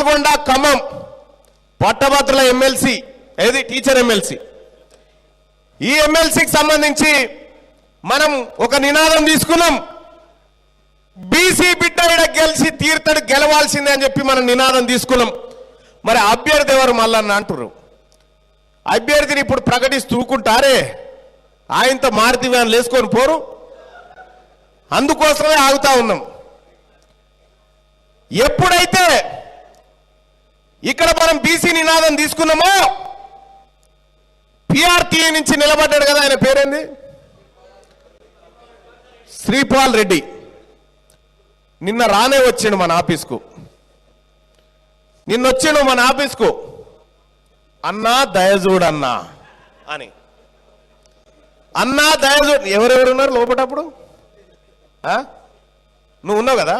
నల్గొండ ఖమ్మం పట్టభద్రుల ఎమ్మెల్సీ ఏది teacher MLC ఈ ఎమ్మెల్సీకి సంబంధించి మనం ఒక నినాదం తీసుకున్నాం బీసీ బిడ్డ గెలిచి తీర్థడు గెలవాల్సిందే అని చెప్పి మనం నినాదం తీసుకున్నాం మరి అభ్యర్థి ఎవరు మల్లన్న అంటారు అభ్యర్థిని ఇప్పుడు ప్రకటిస్తూకుంటారే ఆయనతో మారుతి వ్యాన్లు వేసుకొని పోరు అందుకోసమే ఆగుతా ఉన్నాం ఎప్పుడైతే ఇక్కడ మనం బీసీ నినాదం తీసుకున్నామో పిఆర్టీ నుంచి నిలబడ్డాడు కదా ఆయన పేరేంది శ్రీపాల్ రెడ్డి నిన్న రానే వచ్చిండు మన ఆఫీస్కు నిన్నొచ్చిండు మన ఆఫీస్కు అన్నా దయజూడన్నా అని అన్నా దయజూడు ఎవరెవరు ఉన్నారు లోపటప్పుడు నువ్వు ఉన్నావు కదా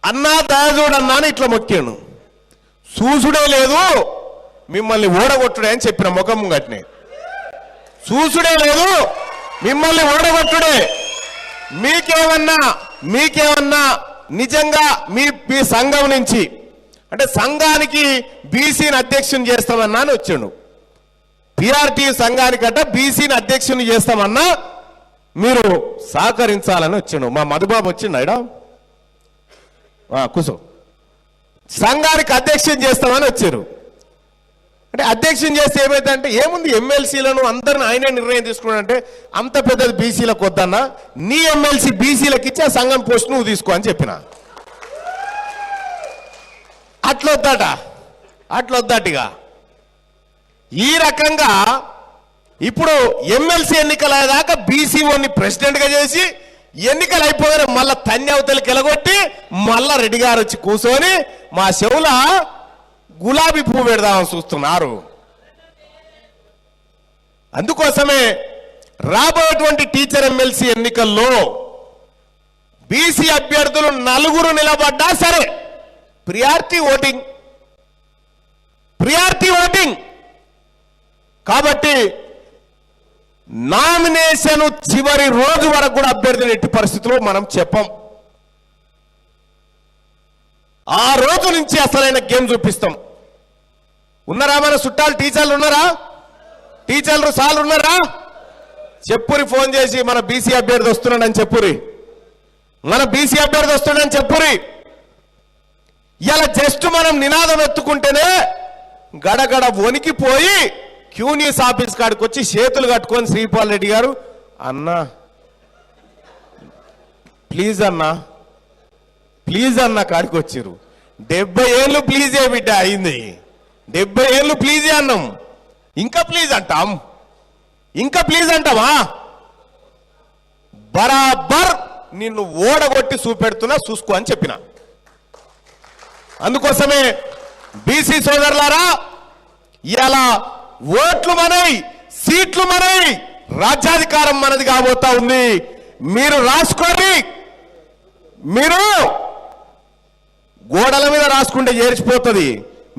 అన్నా దయజూడన్నా అని ఇట్లా మొక్కాను చూసుడే లేదు మిమ్మల్ని ఓడగొట్టుడే అని చెప్పిన ముఖం గట్టినే చూసుడే లేదు మిమ్మల్ని ఓడగొట్టుడే మీకేమన్నా నిజంగా మీ సంఘం నుంచి అంటే సంఘానికి బీసీని అధ్యక్షుని చేస్తామన్నా అని వచ్చాడు పిఆర్టీ సంఘానికంట బీసీని అధ్యక్షుని చేస్తామన్నా మీరు సహకరించాలని వచ్చాడు మా మధుబాబు వచ్చిండు అయిడా కూసో సంఘానికి అధ్యక్షుని చేస్తామని వచ్చారు అంటే అధ్యక్షుని చేస్తే ఏమైందంటే ఏముంది ఎమ్మెల్సీలను అందరిని ఆయనే నిర్ణయం తీసుకున్నాడంటే అంత పెద్దది బీసీలకు వద్దన్నా నీ ఎమ్మెల్సీ బీసీలకు ఇచ్చి ఆ సంఘం పోస్ట్ నువ్వు తీసుకో అని చెప్పిన అట్లొద్దటిగా ఈ రకంగా ఇప్పుడు ఎమ్మెల్సీ ఎన్నికలు అయ్యేదాకా బీసీఓని ప్రెసిడెంట్గా చేసి ఎన్నికలు అయిపోయారు మళ్ళా తన్యవతలకి ఎలగొట్టి మళ్ళా రెడ్డి గారు వచ్చి కూర్చొని మా చెవుల గులాబీ పువ్వు పెడదామని చూస్తున్నారు అందుకోసమే రాబోయేటువంటి టీచర్ ఎమ్మెల్సీ ఎన్నికల్లో బీసీ అభ్యర్థులు 4 నిలబడ్డా సరే ప్రియారిటీ ఓటింగ్ కాబట్టి నామినేషన్ చివరి రోజు వరకు కూడా అభ్యర్థిని ఎట్టి పరిస్థితుల్లో మనం చెప్పం ఆ రోజు నుంచి అసలైన గేమ్ చూపిస్తాం ఉన్నారా మన చుట్టాలు టీచర్లు ఉన్నారా టీచర్లు సార్లు ఉన్నారా చెప్పురి ఫోన్ చేసి మన బీసీ అభ్యర్థి వస్తున్నాడని చెప్పురి మన బీసీ అభ్యర్థి వస్తున్నాడని చెప్పురి ఇలా జస్ట్ మనం నినాదం ఎత్తుకుంటేనే గడగడ వణికిపోయి క్యూనియస్ ఆఫీస్ కాడికి వచ్చి చేతులు కట్టుకొని శ్రీపాల్ రెడ్డి గారు అన్నా ప్లీజ్ అన్నా కాడికి వచ్చారు 70 ఏళ్ళు ప్లీజే బిడ్డ అయింది 70 ఏళ్ళు ప్లీజే అన్నాం ఇంకా ప్లీజ్ అంటావా బరాబర్ నిన్ను ఓడగొట్టి చూపెడుతున్నా చూసుకో అని చెప్పిన అందుకోసమే బీసీ సోదరులారా ఇలా ఓట్లు మనై సీట్లు మనై రాజ్యాధికారం మనది కాబోతా ఉంది మీరు రాసుకోండి మీరు గోడల మీద రాసుకుంటే ఏర్చిపోతుంది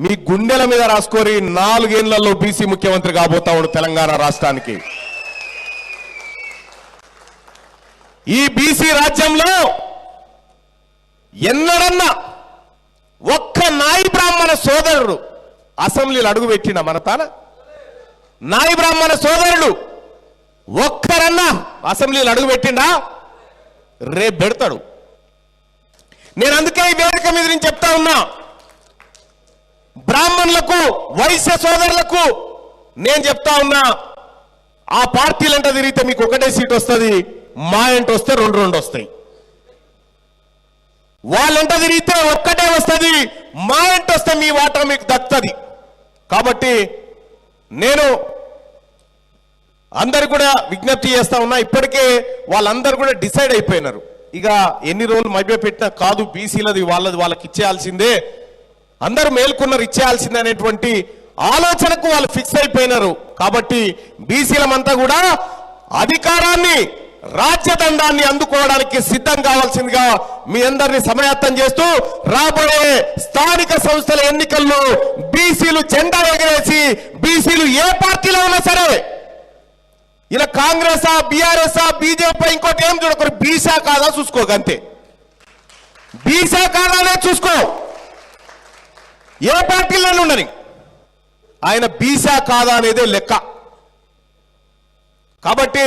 మీ గుండెల మీద రాసుకోరి 4 ఏళ్లలో బీసీ ముఖ్యమంత్రి కాబోతా ఉన్నాడు తెలంగాణ రాష్ట్రానికి ఈ బీసీ రాజ్యంలో ఎన్నడన్నా ఒక్క నాయి బ్రాహ్మణ సోదరుడు అసెంబ్లీలో అడుగు పెట్టిన మన తాన నాయి బ్రాహ్మణ సోదరుడు ఒక్కరన్నా అసెంబ్లీలో అడుగు పెట్టిండా రేపు పెడతాడు నేను అందుకే ఈ వేదిక మీద నేను చెప్తా ఉన్నా బ్రాహ్మణులకు వైశ్య సోదరులకు నేను చెప్తా ఉన్నా ఆ పార్టీలంట తిరిగితే మీకు ఒకటే సీట్ వస్తుంది మా ఇంట వస్తే 2 వస్తాయి వాళ్ళంట తిరిగితే ఒక్కటే వస్తుంది మా ఇంట వస్తే మీ వాటా మీకు దక్కుతుంది కాబట్టి నేను అందరు కూడా విజ్ఞప్తి చేస్తా ఉన్నా ఇప్పటికే వాళ్ళందరూ కూడా డిసైడ్ అయిపోయినారు ఇక ఎన్ని రోజులు మధ్య పెట్టినా కాదు బీసీలది వాళ్ళకి ఇచ్చేయాల్సిందే అందరూ మేల్కొన్నారు ఇచ్చేయాల్సిందే అనేటువంటి ఆలోచనకు వాళ్ళు ఫిక్స్ అయిపోయినారు కాబట్టి బీసీలమంతా కూడా అధికారాన్ని రాజ్యదండాన్ని అందుకోవడానికి సిద్ధం కావాల్సిందిగా మీ అందరినీ సమాయత్తం చేస్తూ రాబోయే స్థానిక సంస్థల ఎన్నికల్లో బీసీలు జెండా ఎగరేసి బీసీలు ఏ పార్టీలో ఉన్నా సరే ఇలా కాంగ్రెస్ బీఆర్ఎస్ బీజేపీ ఇంకోటి ఏం చూడకూడదు బీసా కాదా చూసుకోకంతే బీసా కాదానే చూసుకో ఏ పార్టీలోనే ఉండని ఆయన బీసా కాదా అనేదే లెక్క. కాబట్టి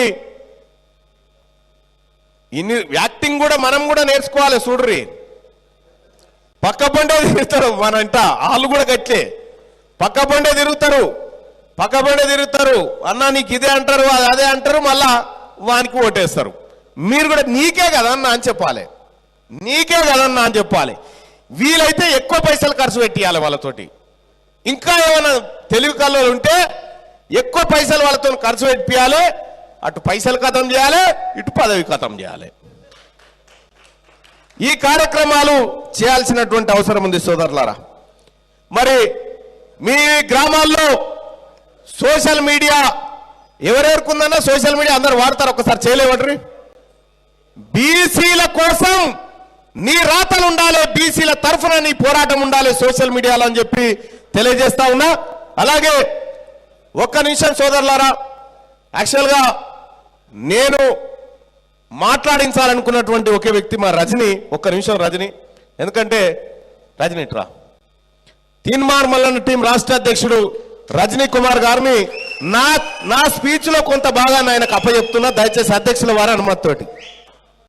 ఇన్ని యాక్టింగ్ కూడా మనం కూడా నేర్చుకోవాలి. చూడ్రి, పక్క బండే తిరుగుతారు మనంట, వాళ్ళు కూడా గట్లే పక్క బండే తిరుగుతారు అన్నా నీకు ఇదే అంటారు అదే అంటారు, మళ్ళా వానికి ఓటేస్తారు. మీరు కూడా నీకే కదన్నా అని చెప్పాలి, వీలైతే ఎక్కువ పైసలు ఖర్చు పెట్టియాలి వాళ్ళతోటి. ఇంకా ఏమైనా తెలివి కళ్ళు ఉంటే ఎక్కువ పైసలు వాళ్ళతో ఖర్చు పెట్టియాలి. అటు పైసలు ఖతం చేయాలి, ఇటు పదవి ఖతం చేయాలి. ఈ కార్యక్రమాలు చేయాల్సినటువంటి అవసరం ఉంది సోదరులారా. మరి మీ గ్రామాల్లో సోషల్ మీడియా ఎవరెవరికి ఉందన్నా సోషల్ మీడియా అందరు వాడతారు, ఒకసారి చేయలేవట్రి. బీసీల కోసం నీ రాతలు ఉండాలి, బీసీల తరఫున నీ పోరాటం ఉండాలి సోషల్ మీడియాలో అని చెప్పి తెలియజేస్తా ఉన్నా. అలాగే ఒక్క నిమిషం సోదరులారా, యాక్చువల్గా నేను మాట్లాడించాలనుకున్నటువంటి ఒకే వ్యక్తి మా రజని. ఒక్క నిమిషం రజని, ఎందుకంటే రజని ట్రా తీన్మార్ మల్లన్న టీం రాష్ట్ర అధ్యక్షుడు రజనీ కుమార్ గారిని నా స్పీచ్ లో కొంత భాగాన్ని ఆయనకు అప్పచెప్తున్నా, దయచేసి అధ్యక్షుల వారి అనుమతితోటి.